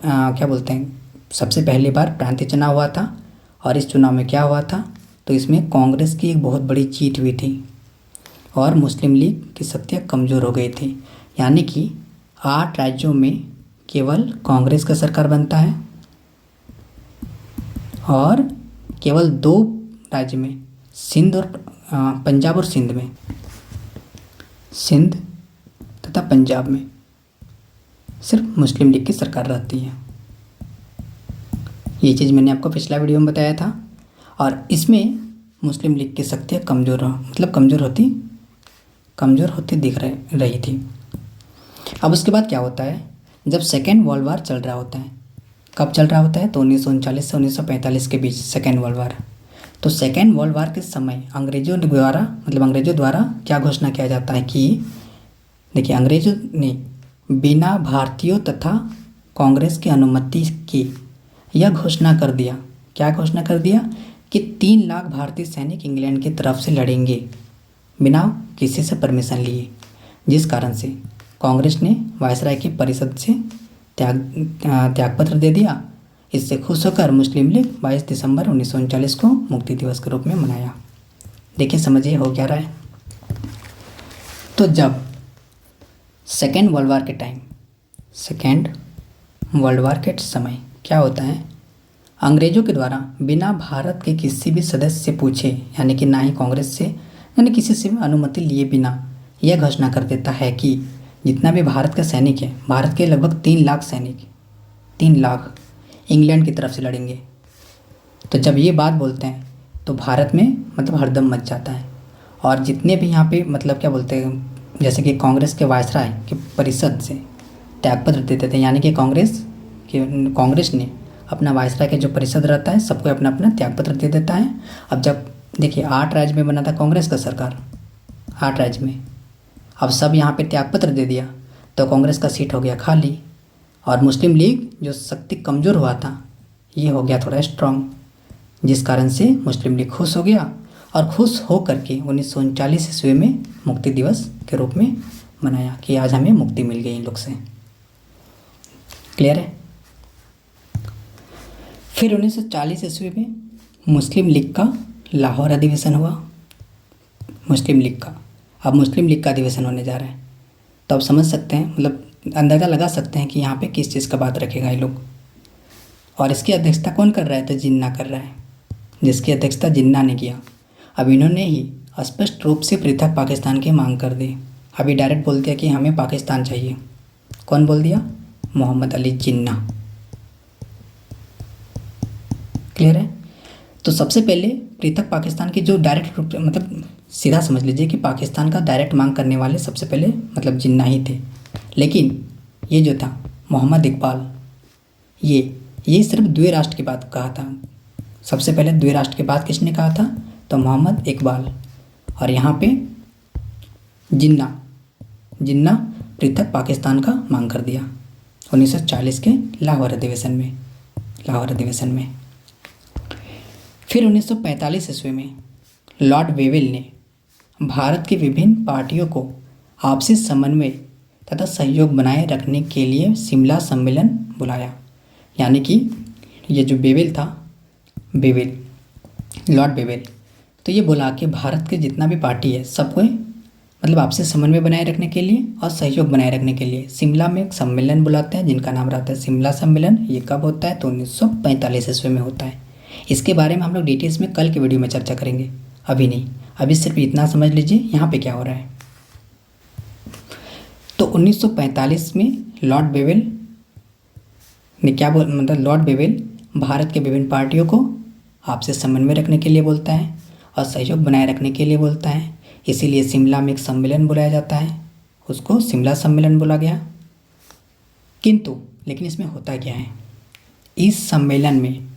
सबसे पहली बार प्रांतीय चुनाव हुआ था। और इस चुनाव में क्या हुआ था? तो इसमें कांग्रेस की एक बहुत बड़ी जीत हुई थी, और मुस्लिम लीग की शक्तियाँ कमज़ोर हो गई थी, यानी कि 8 राज्यों में केवल कांग्रेस का सरकार बनता है, और केवल 2 राज्य में पंजाब और सिंध तथा पंजाब में सिर्फ मुस्लिम लीग की सरकार रहती है। ये चीज़ मैंने आपको पिछला वीडियो में बताया था, और इसमें मुस्लिम लीग की शक्तियाँ कमज़ोर होती दिख रही थी। अब उसके बाद क्या होता है? जब सेकेंड वर्ल्ड वार चल रहा होता है। कब चल रहा होता है? तो 1939 से 1945 के बीच सेकेंड वर्ल्ड वार। तो सेकेंड वर्ल्ड वार के समय अंग्रेज़ों द्वारा क्या घोषणा किया जाता है कि देखिए, अंग्रेज़ों ने बिना भारतीयों तथा कांग्रेस की अनुमति के यह घोषणा कर दिया। क्या घोषणा कर दिया? कि 3 लाख भारतीय सैनिक इंग्लैंड की तरफ से लड़ेंगे बिना किसी से परमिशन लिए, जिस कारण से कांग्रेस ने वायसराय की परिषद से त्यागपत्र दे दिया। इससे खुश होकर मुस्लिम लीग 22 दिसंबर 1939 को मुक्ति दिवस के रूप में मनाया। देखिए, समझिए हो क्या रहा है। तो जब सेकेंड वर्ल्ड वार के समय क्या होता है? अंग्रेज़ों के द्वारा बिना भारत के किसी भी सदस्य से पूछे, यानी कि ना ही कांग्रेस से यानी किसी से भी अनुमति लिए बिना, यह घोषणा कर देता है कि जितना भी भारत का सैनिक है, भारत के लगभग 3 लाख सैनिक, 3 लाख इंग्लैंड की तरफ से लड़ेंगे। तो जब ये बात बोलते हैं तो भारत में हरदम मच जाता है, और जितने भी यहाँ पे जैसे कि कांग्रेस के वायसराय की परिषद से त्यागपत्र देते थे, यानी कि कांग्रेस ने अपना वायसराय के जो परिषद रहता है सबको अपना अपना त्यागपत्र दे देता है। अब जब देखिए 8 राज्य में बना था कांग्रेस का सरकार, 8 राज्य में, अब सब यहाँ पे त्यागपत्र दे दिया तो कांग्रेस का सीट हो गया खाली। और मुस्लिम लीग जो शक्ति कमज़ोर हुआ था ये हो गया थोड़ा स्ट्रांग, जिस कारण से मुस्लिम लीग खुश हो गया और खुश हो करके 1939 ईस्वी में मुक्ति दिवस के रूप में मनाया कि आज हमें मुक्ति मिल गई इन लोग से। क्लियर है। फिर 1940 ईस्वी में मुस्लिम लीग का लाहौर अधिवेशन हुआ। मुस्लिम लीग का अब मुस्लिम लीग का अधिवेशन होने जा रहा है, तो आप समझ सकते हैं, मतलब अंदाज़ा लगा सकते हैं कि यहाँ पे किस चीज़ का बात रखेगा ये लोग। और इसकी अध्यक्षता कौन कर रहा है? तो जिन्ना कर रहा है, जिसकी अध्यक्षता जिन्ना ने किया। अब इन्होंने ही स्पष्ट रूप से पृथक पाकिस्तान की मांग कर दी। अभी डायरेक्ट बोल दिया कि हमें पाकिस्तान चाहिए। कौन बोल दिया? मोहम्मद अली जिन्ना। क्लियर है। तो सबसे पहले पृथक पाकिस्तान की जो डायरेक्ट रूप, मतलब सीधा समझ लीजिए कि पाकिस्तान का डायरेक्ट मांग करने वाले सबसे पहले मतलब जिन्ना ही थे। लेकिन ये जो था मोहम्मद इकबाल, ये सिर्फ द्वि राष्ट्र की बात कहा था। सबसे पहले द्वि राष्ट्र की बात किसने कहा था? तो मोहम्मद इकबाल। और यहाँ पे जिन्ना पृथक पाकिस्तान का मांग कर दिया 1940 के लाहौर अधिवेशन में। फिर 1945 ईस्वी में लॉर्ड वेवेल ने भारत की विभिन्न पार्टियों को आपसी समन्वय तथा सहयोग बनाए रखने के लिए शिमला सम्मेलन बुलाया। यानी कि ये जो लॉर्ड वेवेल, तो ये बोला कि भारत के जितना भी पार्टी है सबको मतलब आपसी समन्वय बनाए रखने के लिए और सहयोग बनाए रखने के लिए शिमला में एक सम्मेलन बुलाते हैं जिनका नाम रहता है शिमला सम्मेलन। ये कब होता है? तो 1945 ईस्वी में होता है। इसके बारे में हम लोग डिटेल्स में कल के वीडियो में चर्चा करेंगे, अभी नहीं। अभी सिर्फ इतना समझ लीजिए यहाँ पे क्या हो रहा है। तो 1945 में लॉर्ड वेवेल ने क्या मतलब लॉर्ड वेवेल भारत के विभिन्न पार्टियों को आपसे समन्वय रखने के लिए बोलता है और सहयोग बनाए रखने के लिए बोलता है। इसीलिए शिमला में एक सम्मेलन बुलाया जाता है, उसको शिमला सम्मेलन बोला गया। लेकिन इसमें होता क्या है? इस सम्मेलन में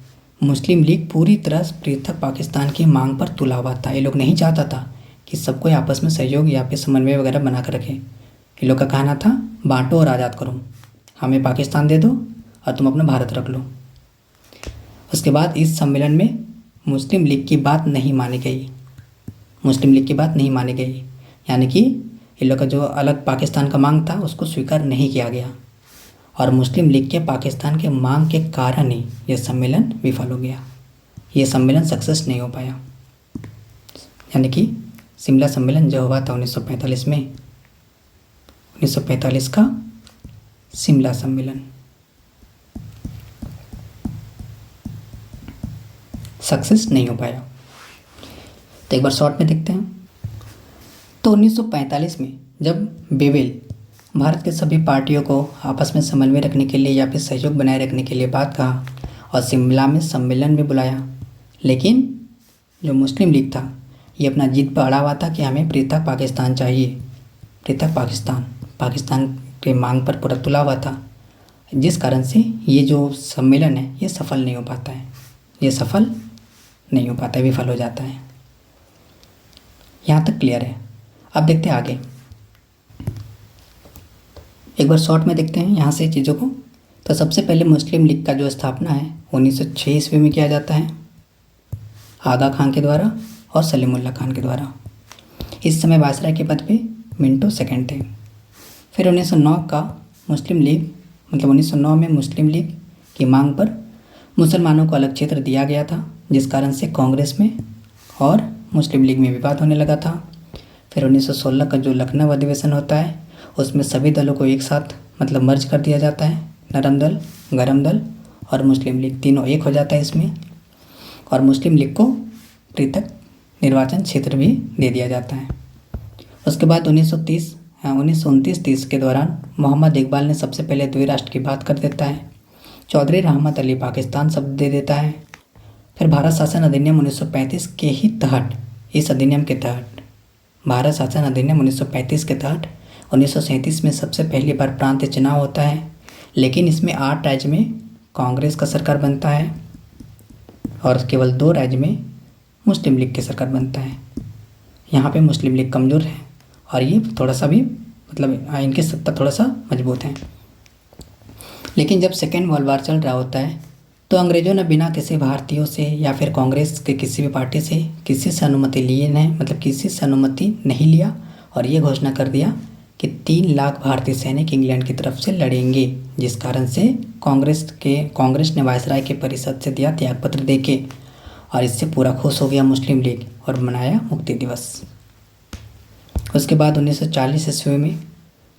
मुस्लिम लीग पूरी तरह पृथक पाकिस्तान की मांग पर तुला हुआ था। ये लोग नहीं चाहता था कि सबको आपस में सहयोग या फिर समन्वय वगैरह बना कर रखें। ये लोग का कहना था बांटो और आज़ाद करो, हमें पाकिस्तान दे दो और तुम अपना भारत रख लो। उसके बाद इस सम्मेलन में मुस्लिम लीग की बात नहीं मानी गई। यानी कि ये लोग का जो अलग पाकिस्तान का मांग था उसको स्वीकार नहीं किया गया और मुस्लिम लीग के पाकिस्तान के मांग के कारण ही यह सम्मेलन विफल हो गया। ये सम्मेलन सक्सेस नहीं हो पाया। यानी कि शिमला सम्मेलन जो हुआ था 1945 में, 1945 का शिमला सम्मेलन सक्सेस नहीं हो पाया। तो एक बार शॉर्ट में देखते हैं। तो 1945 में जब वेवेल भारत के सभी पार्टियों को आपस में समन्वय रखने के लिए या फिर सहयोग बनाए रखने के लिए बात कहा और शिमला में सम्मेलन भी बुलाया, लेकिन जो मुस्लिम लीग था ये अपना जिद पर अड़ा हुआ था कि हमें पृथक पाकिस्तान चाहिए। पृथक पाकिस्तान के मांग पर पूरा तुला हुआ था, जिस कारण से ये जो सम्मेलन है ये सफल नहीं हो पाता है, विफल हो जाता है। यहाँ तक क्लियर है। अब देखते हैं आगे, एक बार शॉर्ट में देखते हैं यहाँ से चीज़ों को। तो सबसे पहले मुस्लिम लीग का जो स्थापना है 1906 ईस्वी में किया जाता है आगा खान के द्वारा और सलीमुल्लाह खान के द्वारा। इस समय वायसराय के पद पे मिंटो सेकंड थे। फिर 1909 का मुस्लिम लीग, मतलब 1909 में मुस्लिम लीग की मांग पर मुसलमानों को अलग क्षेत्र दिया गया था, जिस कारण से कांग्रेस में और मुस्लिम लीग में विवाद होने लगा था। फिर 1916 का जो लखनऊ अधिवेशन होता है उसमें सभी दलों को एक साथ मतलब मर्ज कर दिया जाता है। नरम दल, गरम दल और मुस्लिम लीग तीनों एक हो जाता है इसमें, और मुस्लिम लीग को पृथक निर्वाचन क्षेत्र भी दे दिया जाता है। उसके बाद 1929-30 के दौरान मोहम्मद इकबाल ने सबसे पहले द्विराष्ट्र की बात कर देता है। चौधरी रहमत अली पाकिस्तान शब्द दे देता है। फिर भारत शासन अधिनियम 1935 के ही तहत, इस अधिनियम के तहत भारत शासन अधिनियम 1935 के तहत 1937 में सबसे पहली बार प्रांतीय चुनाव होता है, लेकिन इसमें 8 राज्य में कांग्रेस का सरकार बनता है और केवल 2 राज्य में मुस्लिम लीग की सरकार बनता है। यहाँ पे मुस्लिम लीग कमज़ोर है और ये थोड़ा सा भी मतलब इनकी सत्ता थोड़ा सा मजबूत है। लेकिन जब सेकेंड वर्ल्ड वार चल रहा होता है तो अंग्रेज़ों ने बिना किसी भारतीयों से या फिर कांग्रेस के किसी भी पार्टी से किसी से अनुमति लिए नहीं, मतलब किसी से अनुमति नहीं लिया और ये घोषणा कर दिया कि 3 लाख भारतीय सैनिक इंग्लैंड की तरफ से लड़ेंगे, जिस कारण से कांग्रेस ने वायसराय के परिषद से दिया त्यागपत्र देके, और इससे पूरा खुश हो गया मुस्लिम लीग और मनाया मुक्ति दिवस। उसके बाद 1940 ईस्वी में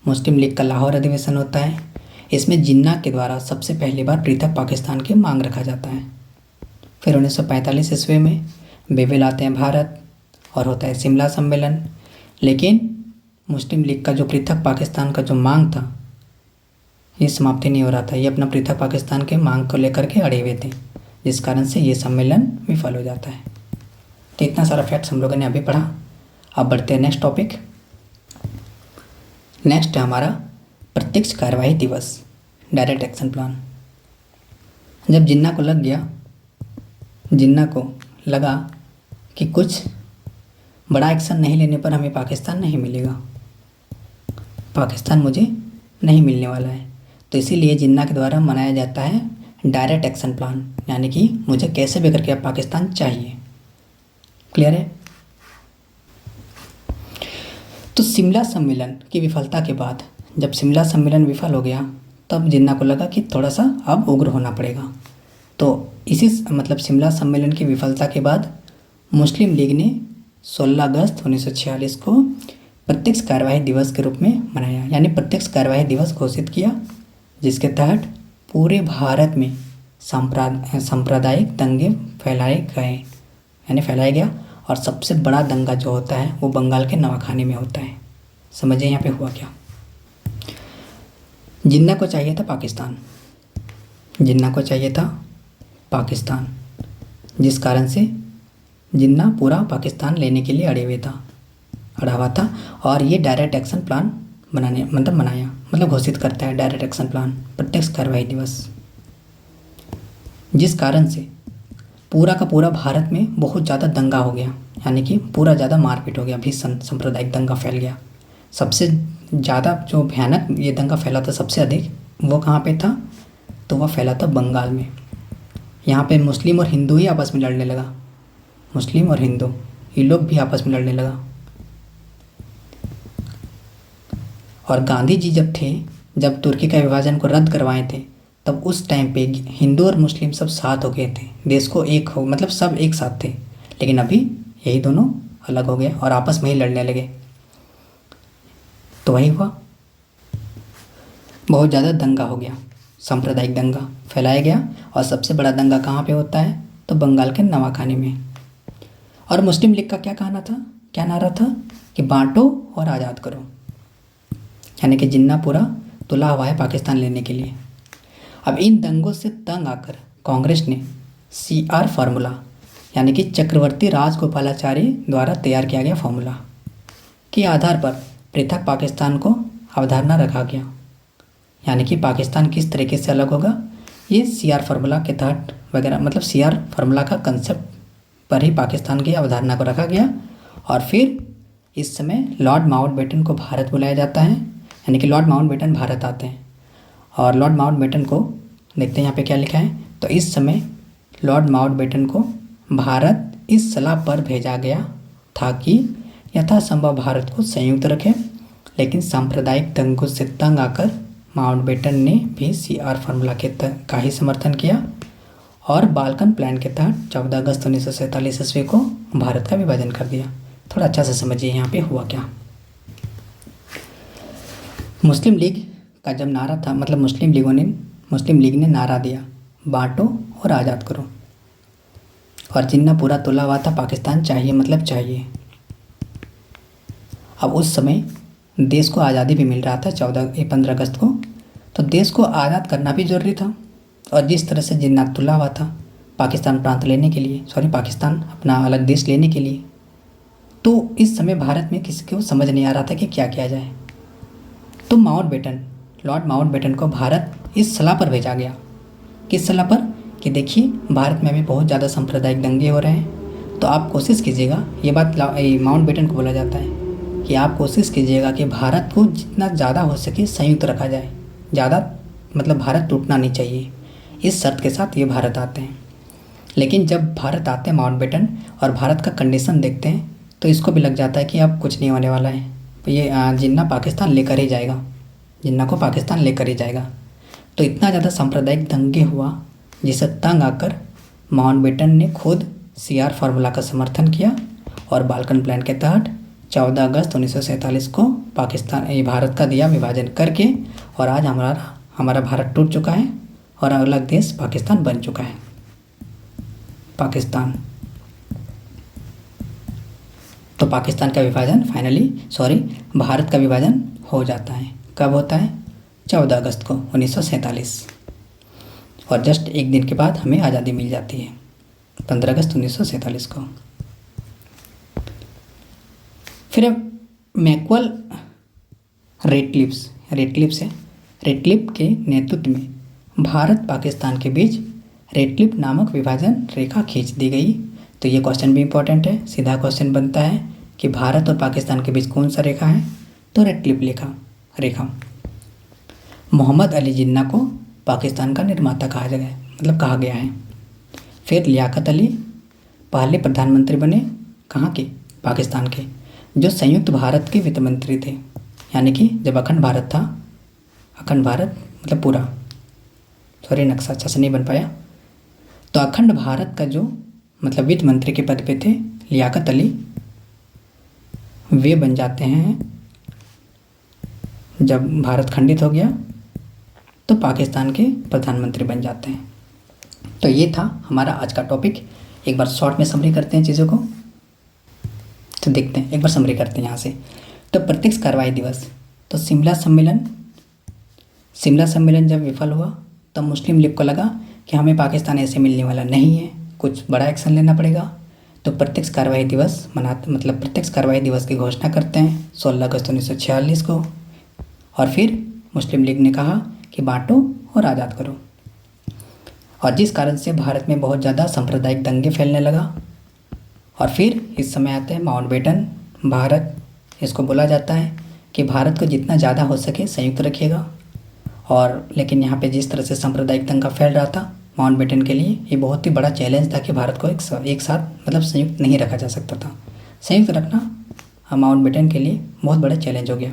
मुस्लिम लीग का लाहौर अधिवेशन होता है। इसमें जिन्ना के द्वारा सबसे पहली बार पृथक पाकिस्तान की मांग रखा जाता है। फिर 1945 ईस्वी में बेबिल आते हैं भारत और होता है शिमला सम्मेलन। लेकिन मुस्लिम लीग का जो पृथक पाकिस्तान का जो मांग था ये समाप्ति नहीं हो रहा था। ये अपना पृथक पाकिस्तान के मांग को लेकर के अड़े हुए थे, जिस कारण से ये सम्मेलन विफल हो जाता है। तो इतना सारा फैक्ट्स हम लोगों ने अभी पढ़ा। अब बढ़ते हैं नेक्स्ट टॉपिक। नेक्स्ट है हमारा प्रत्यक्ष कार्यवाही दिवस, डायरेक्ट एक्शन प्लान। जब जिन्ना को लगा कि कुछ बड़ा एक्शन नहीं लेने पर हमें पाकिस्तान नहीं मिलेगा, पाकिस्तान मुझे नहीं मिलने वाला है, तो इसीलिए जिन्ना के द्वारा मनाया जाता है डायरेक्ट एक्शन प्लान, यानी कि मुझे कैसे भी करके अब पाकिस्तान चाहिए। क्लियर है? तो शिमला सम्मेलन की विफलता के बाद जब शिमला सम्मेलन विफल हो गया तब जिन्ना को लगा कि थोड़ा सा अब उग्र होना पड़ेगा। तो इसी मतलब शिमला सम्मेलन की विफलता के बाद मुस्लिम लीग ने 16 अगस्त 1946 को प्रत्यक्ष कार्यवाही दिवस के रूप में मनाया, यानी प्रत्यक्ष कार्यवाही दिवस घोषित किया, जिसके तहत पूरे भारत में सांप्रदायिक दंगे फैलाया गया। और सबसे बड़ा दंगा जो होता है वो बंगाल के नवाखानी में होता है। समझिए यहाँ पे हुआ क्या। जिन्ना को चाहिए था पाकिस्तान, जिस कारण से जिन्ना पूरा पाकिस्तान लेने के लिए अड़ा हुआ था और ये डायरेक्ट एक्शन प्लान मनाया घोषित करता है डायरेक्ट एक्शन प्लान, प्रत्यक्ष कार्यवाही दिवस, जिस कारण से पूरा का पूरा भारत में बहुत ज़्यादा दंगा हो गया, यानी कि पूरा ज़्यादा मारपीट हो गया, भीषण सांप्रदायिक दंगा फैल गया। सबसे ज़्यादा जो भयानक ये दंगा फैला था सबसे अधिक, वो कहाँ पे था? तो वह फैला था बंगाल में। यहाँ पे मुस्लिम और हिंदू ही आपस में लड़ने लगा, मुस्लिम और हिंदू ये लोग भी आपस में लड़ने लगा। और गांधी जी जब तुर्की का विभाजन को रद्द करवाए थे, तब उस टाइम पे हिंदू और मुस्लिम सब साथ हो गए थे, देश को सब एक साथ थे। लेकिन अभी यही दोनों अलग हो गए और आपस में ही लड़ने लगे। तो वही हुआ, बहुत ज़्यादा दंगा हो गया, सांप्रदायिक दंगा फैलाया गया। और सबसे बड़ा दंगा कहाँ पे होता है? तो बंगाल के नवाखानी में। और मुस्लिम लीग का क्या नारा था कि बांटो और आज़ाद करो, यानी कि जिन्ना पूरा तुला हुआ है पाकिस्तान लेने के लिए। अब इन दंगों से तंग आकर कांग्रेस ने CR फार्मूला, यानी कि चक्रवर्ती राजगोपालाचारी द्वारा तैयार किया गया फार्मूला के आधार पर पृथक पाकिस्तान को अवधारणा रखा गया, यानी कि पाकिस्तान किस तरीके से अलग होगा, ये CR फार्मूला के तहत वगैरह, CR फार्मूला का कंसेप्ट पर ही पाकिस्तान की अवधारणा को रखा गया। और फिर इस समय लॉर्ड माउंटबेटन को भारत बुलाया जाता है, यानी कि लॉर्ड माउंटबेटन भारत आते हैं। और लॉर्ड माउंटबेटन को देखते हैं यहाँ पे क्या लिखा है। तो इस समय लॉर्ड माउंटबेटन को भारत इस सलाह पर भेजा गया था कि यथासंभव भारत को संयुक्त रखें, लेकिन सांप्रदायिक दंगों से तंग आकर माउंटबेटन ने भी CR फार्मूला का ही समर्थन किया और बाल्कन प्लान के तहत 14 अगस्त 1947 ईस्वी को भारत का विभाजन कर दिया। थोड़ा अच्छा से समझिए यहाँ पे हुआ क्या। मुस्लिम लीग का जब नारा था, मुस्लिम लीग ने नारा दिया बांटो और आज़ाद करो, और जिन्ना पूरा तुला हुआ था पाकिस्तान चाहिए। अब उस समय देश को आज़ादी भी मिल रहा था 15 अगस्त को, तो देश को आज़ाद करना भी ज़रूरी था। और जिस तरह से जिन्ना तुला हुआ था पाकिस्तान अपना अलग देश लेने के लिए, तो इस समय भारत में किसी को समझ नहीं आ रहा था कि क्या किया जाए। तो लॉर्ड माउंटबेटन को भारत इस सलाह पर भेजा गया। किस सलाह पर? कि देखिए भारत में अभी बहुत ज़्यादा सांप्रदायिक दंगे हो रहे हैं, तो आप कोशिश कीजिएगा, ये बात माउंटबेटन को बोला जाता है कि आप कोशिश कीजिएगा कि भारत को जितना ज़्यादा हो सके संयुक्त रखा जाए, ज़्यादा मतलब भारत टूटना नहीं चाहिए, इस शर्त के साथ ये भारत आते हैं। लेकिन जब भारत आते हैं माउंटबेटन और भारत का कंडीशन देखते हैं तो इसको भी लग जाता है कि अब कुछ नहीं होने वाला है, तो ये जिन्ना पाकिस्तान लेकर ही जाएगा, जिन्ना को पाकिस्तान लेकर ही जाएगा। तो इतना ज़्यादा सांप्रदायिक दंगे हुआ जिससे तंग आकर माउंटबेटन ने खुद CR फार्मूला का समर्थन किया और बाल्कन प्लान के तहत 14 अगस्त 1947 को भारत का दिया विभाजन करके, और आज हमारा भारत टूट चुका है और अलग देश पाकिस्तान बन चुका है। पाकिस्तान, तो पाकिस्तान का विभाजन भारत का विभाजन हो जाता है। कब होता है? 14 अगस्त को 1947, और जस्ट एक दिन के बाद हमें आज़ादी मिल जाती है 15 अगस्त 1947 को। फिर मैकॉल रेडक्लिफ के नेतृत्व में भारत पाकिस्तान के बीच रेडक्लिफ नामक विभाजन रेखा खींच दी गई। तो ये क्वेश्चन भी इम्पोर्टेंट है, सीधा क्वेश्चन बनता है कि भारत और पाकिस्तान के बीच कौन सा रेखा है? तो रेडक्लिफ रेखा। मोहम्मद अली जिन्ना को पाकिस्तान का निर्माता कहा गया है। फिर लियाकत अली पहले प्रधानमंत्री बने, कहाँ के? पाकिस्तान के, जो संयुक्त भारत के वित्त मंत्री थे। यानी कि जब अखंड भारत था, अखंड भारत मतलब पूरा, नक्शा अच्छा से नहीं बन पाया, तो अखंड भारत का जो मतलब वित्त मंत्री के पद पे थे लियाकत अली, वे बन जाते हैं जब भारत खंडित हो गया तो पाकिस्तान के प्रधानमंत्री बन जाते हैं। तो ये था हमारा आज का टॉपिक। एक बार शॉर्ट में समरी करते हैं चीज़ों को, तो देखते हैं, एक बार समरी करते हैं यहाँ से। तो प्रत्यक्ष कार्रवाई दिवस, तो शिमला सम्मेलन जब विफल हुआ तब मुस्लिम लीग को लगा कि हमें पाकिस्तान ऐसे मिलने वाला नहीं है, कुछ बड़ा एक्शन लेना पड़ेगा। तो प्रत्यक्ष कार्रवाई दिवस प्रत्यक्ष कार्रवाई दिवस की घोषणा करते हैं 16 अगस्त 1946 को। और फिर मुस्लिम लीग ने कहा कि बांटो और आज़ाद करो, और जिस कारण से भारत में बहुत ज़्यादा सांप्रदायिक दंगे फैलने लगा। और फिर इस समय आते हैं माउंटबेटन भारत, इसको बोला जाता है कि भारत को जितना ज़्यादा हो सके संयुक्त रखिएगा। और लेकिन यहाँ पे जिस तरह से सांप्रदायिक दंगा फैल रहा था, माउंटबेटन के लिए ये बहुत ही बड़ा चैलेंज था कि भारत को एक साथ संयुक्त नहीं रखा जा सकता था। संयुक्त रखना माउंटबेटन के लिए बहुत बड़ा चैलेंज हो गया।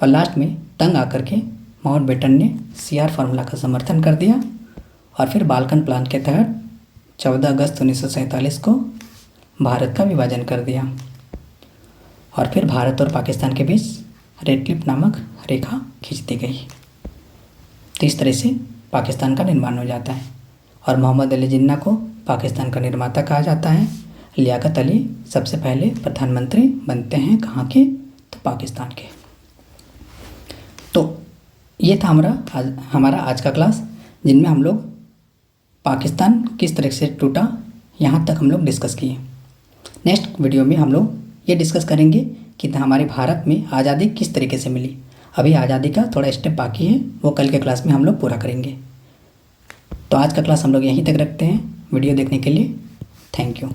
और लास्ट में तंग आकर के माउंटबेटन ने CR फार्मूला का समर्थन कर दिया, और फिर बाल्कन प्लान के तहत 14 अगस्त 1947 को भारत का विभाजन कर दिया, और फिर भारत और पाकिस्तान के बीच रेडक्लिफ नामक रेखा खींच दी गई। तो इस तरह से पाकिस्तान का निर्माण हो जाता है, और मोहम्मद अली जिन्ना को पाकिस्तान का निर्माता कहा जाता है। लियाकत अली सबसे पहले प्रधानमंत्री बनते हैं, कहाँ के? तो पाकिस्तान के। तो ये था हमारा आज का क्लास, जिनमें हम लोग पाकिस्तान किस तरह से टूटा यहाँ तक हम लोग डिस्कस किए। नेक्स्ट वीडियो में हम लोग ये डिस्कस करेंगे कि हमारे भारत में आज़ादी किस तरीके से मिली। अभी आज़ादी का थोड़ा स्टेप बाकी है, वो कल के क्लास में हम लोग पूरा करेंगे। तो आज का क्लास हम लोग यहीं तक रखते हैं। वीडियो देखने के लिए थैंक यू।